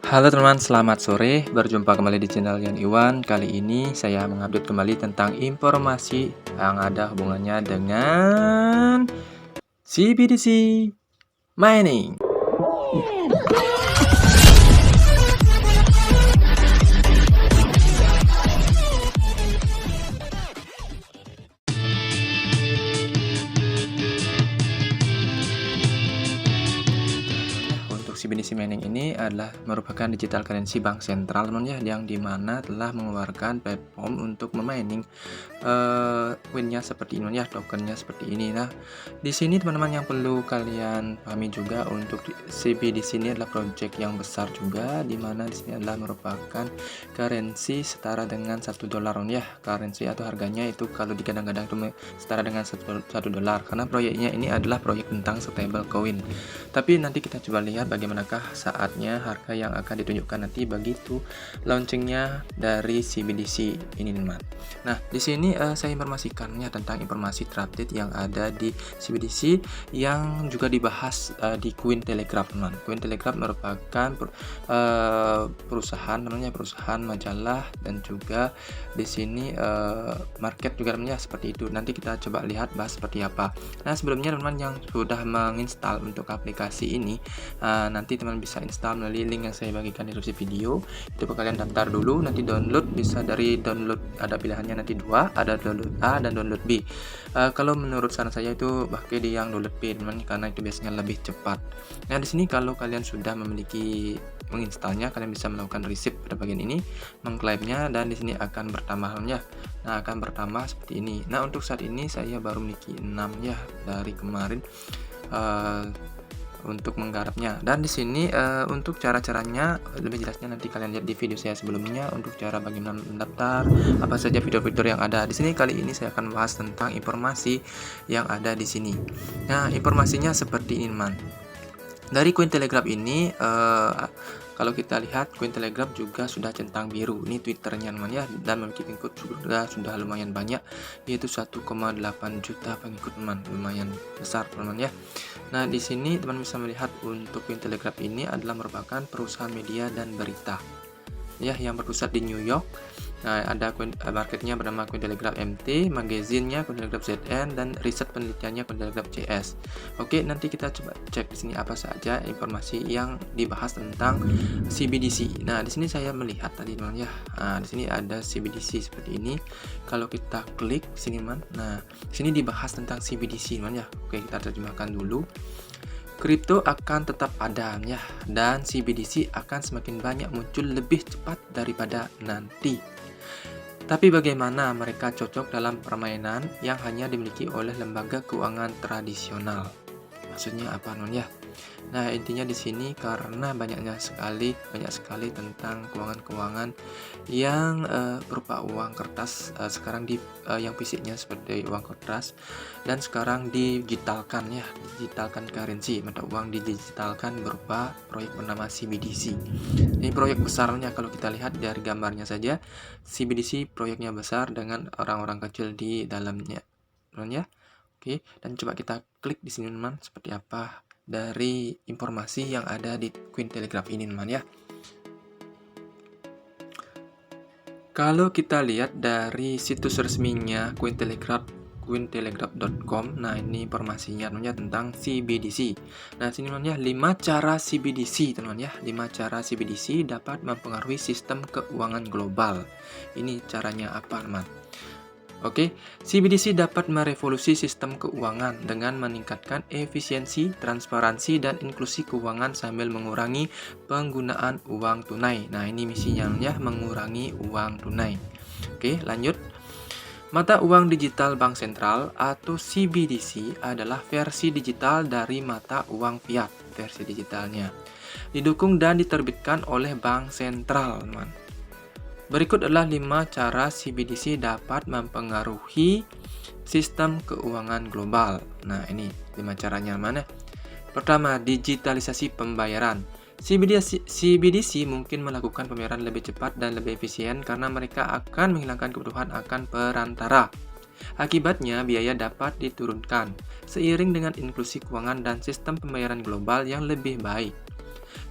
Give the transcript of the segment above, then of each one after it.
Halo teman, selamat sore. Berjumpa kembali di channel Yan Iwan. Kali ini saya mengupdate kembali tentang informasi yang ada hubungannya dengan CBDC Mining. Untuk CBDC Mining ini adalah merupakan digital currency bank sentral teman ya, yang dimana telah mengeluarkan platform untuk memining coinnya seperti ini ya, tokennya seperti ini. Nah, di sini teman-teman yang perlu kalian pahami juga, untuk CBDC ini adalah project yang besar juga, dimana di sini adalah merupakan currency setara dengan $1 ya, currency atau harganya itu kalau digadang-gadang itu setara dengan $1, karena proyeknya ini adalah proyek tentang stable coin. Tapi nanti kita coba lihat bagaimanakah saatnya harga yang akan ditunjukkan nanti begitu launchingnya dari CBDC ini teman. Nah, di sini saya informasikannya tentang informasi terupdate yang ada di CBDC yang juga dibahas di Cointelegraph teman. Cointelegraph merupakan perusahaan namanya, perusahaan majalah, dan juga di sini market juga namanya seperti itu. Nanti kita coba lihat bahas seperti apa. Nah, sebelumnya teman-teman yang sudah menginstal untuk aplikasi ini, nanti teman bisa install melalui link yang saya bagikan di deskripsi video. Itu kalian daftar dulu, nanti download bisa dari download, ada pilihannya nanti dua, ada download A dan download B. Kalau menurut saran saya itu pakai di yang download B teman, karena itu biasanya lebih cepat. Nah, di sini kalau kalian sudah memiliki menginstalnya, kalian bisa melakukan receipt pada bagian ini, mengklaimnya, dan di sini akan bertambah ya. Nah, akan bertambah seperti ini. Nah, untuk saat ini saya baru memiliki 6 ya dari kemarin untuk menggarapnya. Dan di sini untuk cara-caranya lebih jelasnya nanti kalian lihat di video saya sebelumnya, untuk cara bagaimana mendaftar, apa saja fitur-fitur yang ada. Di sini kali ini saya akan bahas tentang informasi yang ada di sini. Nah, informasinya seperti ini teman. Dari Cointelegraph ini kalau kita lihat, Cointelegraph juga sudah centang biru. Ini Twitternya teman ya, dan memiliki pengikut juga sudah lumayan banyak, yaitu 1,8 juta pengikut teman, lumayan besar teman ya. Nah, di sini teman bisa melihat untuk Cointelegraph ini adalah merupakan perusahaan media dan berita ya, yang berpusat di New York. Nah, ada marketnya bernama Cointelegraph MT, magazinnya Cointelegraph ZN, dan riset penelitiannya Cointelegraph CS. Oke, nanti kita coba cek di sini apa saja informasi yang dibahas tentang CBDC. Nah, di sini saya melihat tadi teman ya. Nah, di sini ada CBDC seperti ini. Kalau kita klik sini teman. Nah, di sini dibahas tentang CBDC teman ya. Oke, kita terjemahkan dulu. Kripto akan tetap ada ya, dan CBDC akan semakin banyak muncul lebih cepat daripada nanti. Tapi bagaimana mereka cocok dalam permainan yang hanya dimiliki oleh lembaga keuangan tradisional? Maksudnya apa non ya? Nah, intinya di sini karena banyak sekali tentang keuangan-keuangan yang berupa uang kertas, sekarang yang fisiknya seperti uang kertas, dan sekarang digitalkan ya, digitalkan currency, mata uang digitalkan berupa proyek bernama CBDC. Ini proyek besarnya, kalau kita lihat dari gambarnya saja, CBDC proyeknya besar dengan orang-orang kecil di dalamnya, teman ya. Oke, dan coba kita klik di sini teman, seperti apa dari informasi yang ada di Cointelegraph ini teman ya. Kalau kita lihat dari situs resminya Cointelegraph.com, nah ini informasinya teman ya tentang CBDC. Nah, sini teman ya, 5 cara CBDC teman ya. 5 cara CBDC dapat mempengaruhi sistem keuangan global. Ini caranya apa teman? Oke, CBDC dapat merevolusi sistem keuangan dengan meningkatkan efisiensi, transparansi, dan inklusi keuangan sambil mengurangi penggunaan uang tunai. Nah, ini misinya ya, mengurangi uang tunai. Oke, lanjut. Mata uang digital bank sentral atau CBDC adalah versi digital dari mata uang fiat, versi digitalnya. Didukung dan diterbitkan oleh bank sentral, teman. Berikut adalah 5 cara CBDC dapat mempengaruhi sistem keuangan global. Nah, ini 5 caranya mana? Pertama, digitalisasi pembayaran. CBDC mungkin melakukan pembayaran lebih cepat dan lebih efisien karena mereka akan menghilangkan kebutuhan akan perantara. Akibatnya, biaya dapat diturunkan seiring dengan inklusi keuangan dan sistem pembayaran global yang lebih baik.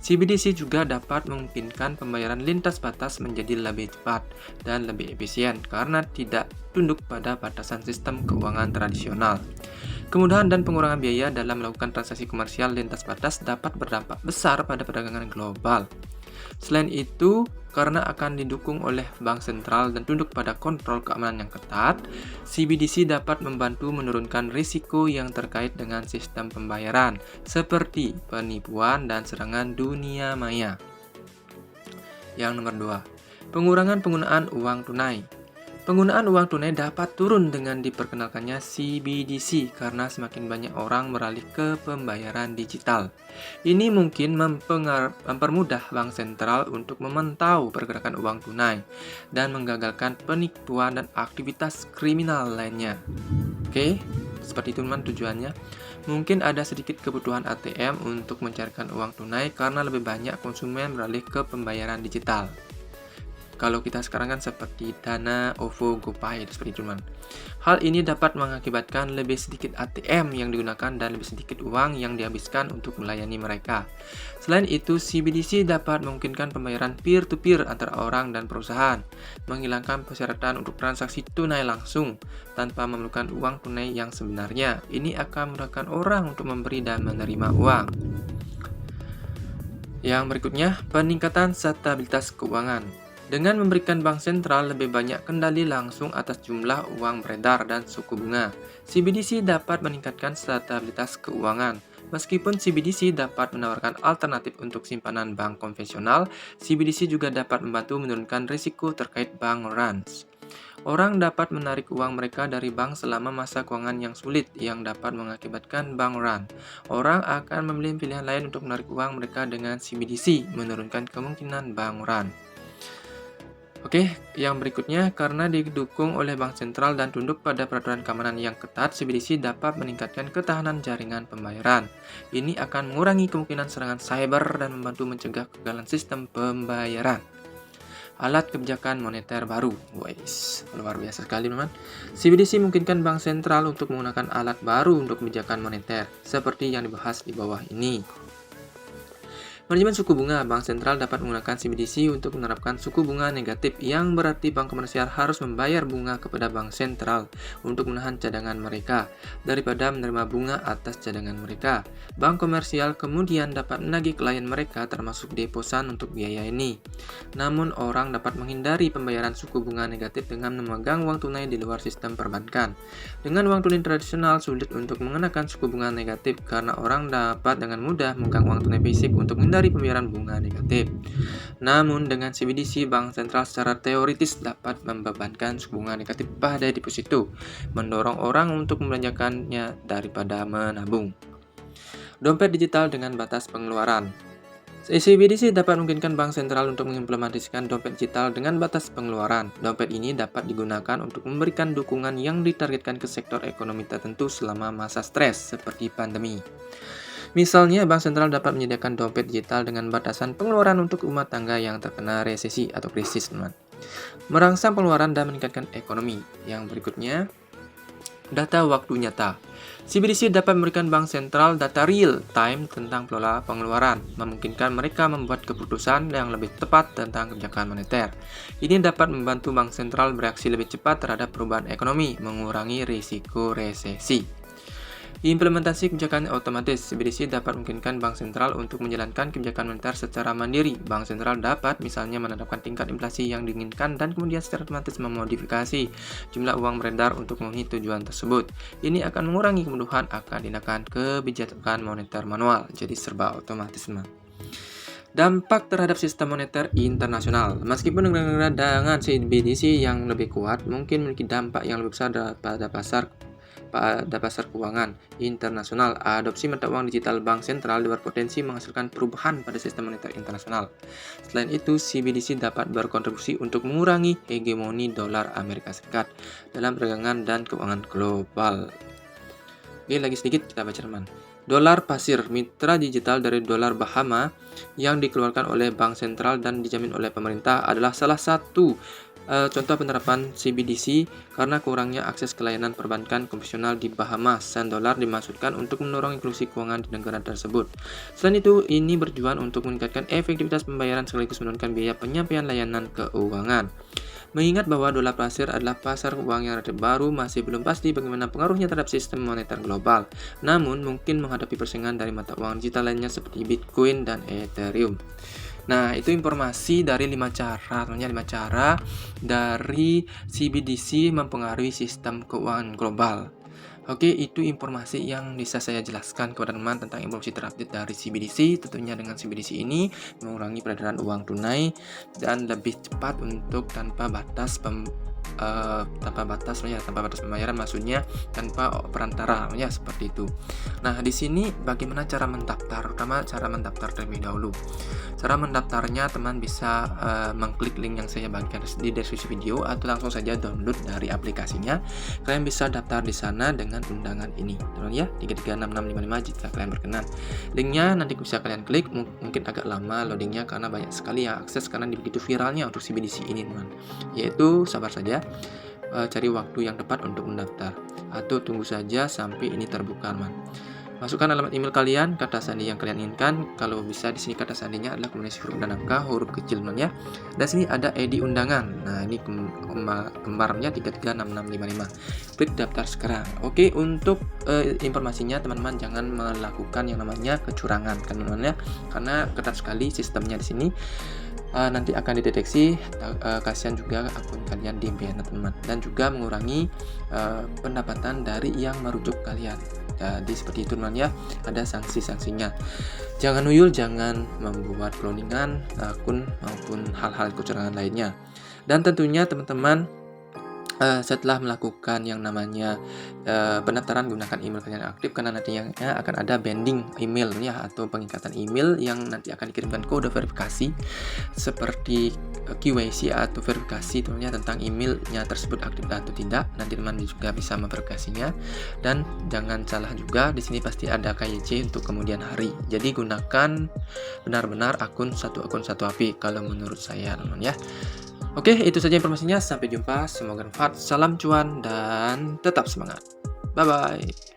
CBDC juga dapat memungkinkan pembayaran lintas batas menjadi lebih cepat dan lebih efisien karena tidak tunduk pada batasan sistem keuangan tradisional. Kemudahan dan pengurangan biaya dalam melakukan transaksi komersial lintas batas dapat berdampak besar pada perdagangan global. Selain itu, karena akan didukung oleh bank sentral dan tunduk pada kontrol keamanan yang ketat, CBDC dapat membantu menurunkan risiko yang terkait dengan sistem pembayaran, seperti penipuan dan serangan dunia maya. Yang nomor 2, pengurangan penggunaan uang tunai. Penggunaan uang tunai dapat turun dengan diperkenalkannya CBDC karena semakin banyak orang beralih ke pembayaran digital. Ini mungkin mempermudah bank sentral untuk memantau pergerakan uang tunai dan menggagalkan penipuan dan aktivitas kriminal lainnya. Oke, seperti itu teman tujuannya. Mungkin ada sedikit kebutuhan ATM untuk mencarikan uang tunai karena lebih banyak konsumen beralih ke pembayaran digital. Kalau kita sekarang kan seperti Dana, OVO, GoPay, seperti itu teman. Hal ini dapat mengakibatkan lebih sedikit ATM yang digunakan dan lebih sedikit uang yang dihabiskan untuk melayani mereka. Selain itu, CBDC dapat memungkinkan pembayaran peer-to-peer antara orang dan perusahaan, menghilangkan persyaratan untuk transaksi tunai langsung tanpa memerlukan uang tunai yang sebenarnya. Ini akan memudahkan orang untuk memberi dan menerima uang. Yang berikutnya, peningkatan stabilitas keuangan. Dengan memberikan bank sentral lebih banyak kendali langsung atas jumlah uang beredar dan suku bunga, CBDC dapat meningkatkan stabilitas keuangan. Meskipun CBDC dapat menawarkan alternatif untuk simpanan bank konvensional, CBDC juga dapat membantu menurunkan risiko terkait bank runs. Orang dapat menarik uang mereka dari bank selama masa keuangan yang sulit yang dapat mengakibatkan bank run. Orang akan memilih pilihan lain untuk menarik uang mereka dengan CBDC, menurunkan kemungkinan bank run. Oke, yang berikutnya, karena didukung oleh bank sentral dan tunduk pada peraturan keamanan yang ketat, CBDC dapat meningkatkan ketahanan jaringan pembayaran. Ini akan mengurangi kemungkinan serangan cyber dan membantu mencegah kegagalan sistem pembayaran. Alat kebijakan moneter baru. Wais, luar biasa sekali teman. CBDC memungkinkan bank sentral untuk menggunakan alat baru untuk kebijakan moneter, seperti yang dibahas di bawah ini. Manajemen suku bunga. Bank sentral dapat menggunakan CBDC untuk menerapkan suku bunga negatif, yang berarti bank komersial harus membayar bunga kepada bank sentral untuk menahan cadangan mereka daripada menerima bunga atas cadangan mereka. Bank komersial kemudian dapat menagih klien mereka termasuk deposan untuk biaya ini. Namun orang dapat menghindari pembayaran suku bunga negatif dengan memegang uang tunai di luar sistem perbankan. Dengan uang tunai tradisional sulit untuk mengenakan suku bunga negatif karena orang dapat dengan mudah memegang uang tunai fisik untuk dari pembayaran bunga negatif. Namun dengan CBDC, bank sentral secara teoritis dapat membebankan suku bunga negatif pada deposito, mendorong orang untuk membelanjakannya daripada menabung. Dompet digital dengan batas pengeluaran. CBDC dapat memungkinkan bank sentral untuk mengimplementasikan dompet digital dengan batas pengeluaran. Dompet ini dapat digunakan untuk memberikan dukungan yang ditargetkan ke sektor ekonomi tertentu selama masa stres seperti pandemi. Misalnya, bank sentral dapat menyediakan dompet digital dengan batasan pengeluaran untuk rumah tangga yang terkena resesi atau krisis, teman. Merangsang pengeluaran dan meningkatkan ekonomi. Yang berikutnya, data waktu nyata. CBDC dapat memberikan bank sentral data real time tentang pola pengeluaran, memungkinkan mereka membuat keputusan yang lebih tepat tentang kebijakan moneter. Ini dapat membantu bank sentral bereaksi lebih cepat terhadap perubahan ekonomi, mengurangi risiko resesi. Implementasi kebijakan otomatis. CBDC dapat memungkinkan bank sentral untuk menjalankan kebijakan moneter secara mandiri. Bank sentral dapat misalnya menetapkan tingkat inflasi yang diinginkan dan kemudian secara otomatis memodifikasi jumlah uang beredar untuk memenuhi tujuan tersebut. Ini akan mengurangi kemudahan akan tindakan kebijakan moneter manual, jadi serba otomatis, teman. Dampak terhadap sistem moneter internasional. Meskipun negara-negara dengan CBDC yang lebih kuat mungkin memiliki dampak yang lebih besar pada pasar keuangan internasional, adopsi mata uang digital bank sentral berpotensi menghasilkan perubahan pada sistem moneter internasional. Selain itu, CBDC dapat berkontribusi untuk mengurangi hegemoni dolar Amerika Serikat dalam perdagangan dan keuangan global. Oke, lagi sedikit kita baca teman. Dolar pasir, mitra digital dari dolar Bahama yang dikeluarkan oleh bank sentral dan dijamin oleh pemerintah, adalah salah satu Contoh penerapan CBDC karena kurangnya akses ke layanan perbankan konvensional di Bahamas, sen dolar dimaksudkan untuk mendorong inklusi keuangan di negara tersebut. Selain itu, ini bertujuan untuk meningkatkan efektivitas pembayaran sekaligus menurunkan biaya penyampaian layanan keuangan. Mengingat bahwa dolar pasir adalah pasar uang yang relatif baru, masih belum pasti bagaimana pengaruhnya terhadap sistem moneter global. Namun, mungkin menghadapi persaingan dari mata uang digital lainnya seperti Bitcoin dan Ethereum. Nah, itu informasi dari 5 cara, tentunya 5 cara dari CBDC mempengaruhi sistem keuangan global. Oke, itu informasi yang bisa saya jelaskan kepada teman tentang informasi terupdate dari CBDC. Tentunya dengan CBDC ini mengurangi peredaran uang tunai dan lebih cepat untuk tanpa batas pembayaran, maksudnya tanpa perantara, ya seperti itu. Nah, di sini bagaimana cara mendaftar? Pertama, cara mendaftar terlebih dahulu. Cara mendaftarnya teman bisa mengklik link yang saya bagikan di deskripsi video atau langsung saja download dari aplikasinya. Kalian bisa daftar di sana dengan undangan ini, teman ya, 336655 jika kalian berkenan. Linknya nanti bisa kalian klik, mungkin agak lama loadingnya karena banyak sekali yang akses karena begitu viralnya untuk CBDC ini, teman. Yaitu sabar saja, cari waktu yang tepat untuk mendaftar atau tunggu saja sampai ini terbuka, teman. Masukkan alamat email kalian, kata sandi yang kalian inginkan. Kalau bisa di sini kata sandinya adalah kombinasi huruf dan angka, huruf kecil, teman ya. Dan sini ada ID undangan. Nah, ini kembarnya 336655. Klik daftar sekarang. Oke, untuk informasinya teman-teman jangan melakukan yang namanya kecurangan, kan teman-teman ya. Karena ketat sekali sistemnya di sini. Nanti akan dideteksi, kasihan juga akun kalian di BNN, teman-teman, dan juga mengurangi pendapatan dari yang merujuk kalian. Jadi seperti itu, teman ya, ada sanksi-sanksinya. Jangan nuyul, jangan membuat cloningan akun maupun hal-hal kecurangan lainnya. Dan tentunya teman-teman, setelah melakukan yang namanya pendaftaran, gunakan email kalian yang aktif karena nantinya akan ada binding email ya, atau pengikatan email yang nanti akan dikirimkan kode verifikasi seperti KYC atau verifikasi tentunya tentang emailnya tersebut aktif atau tidak. Nanti teman juga bisa memverifikasinya, dan jangan salah juga di sini pasti ada KYC untuk kemudian hari. Jadi gunakan benar-benar akun satu API kalau menurut saya, teman ya. Oke, itu saja informasinya. Sampai jumpa. Semoga bermanfaat. Salam cuan dan tetap semangat. Bye-bye.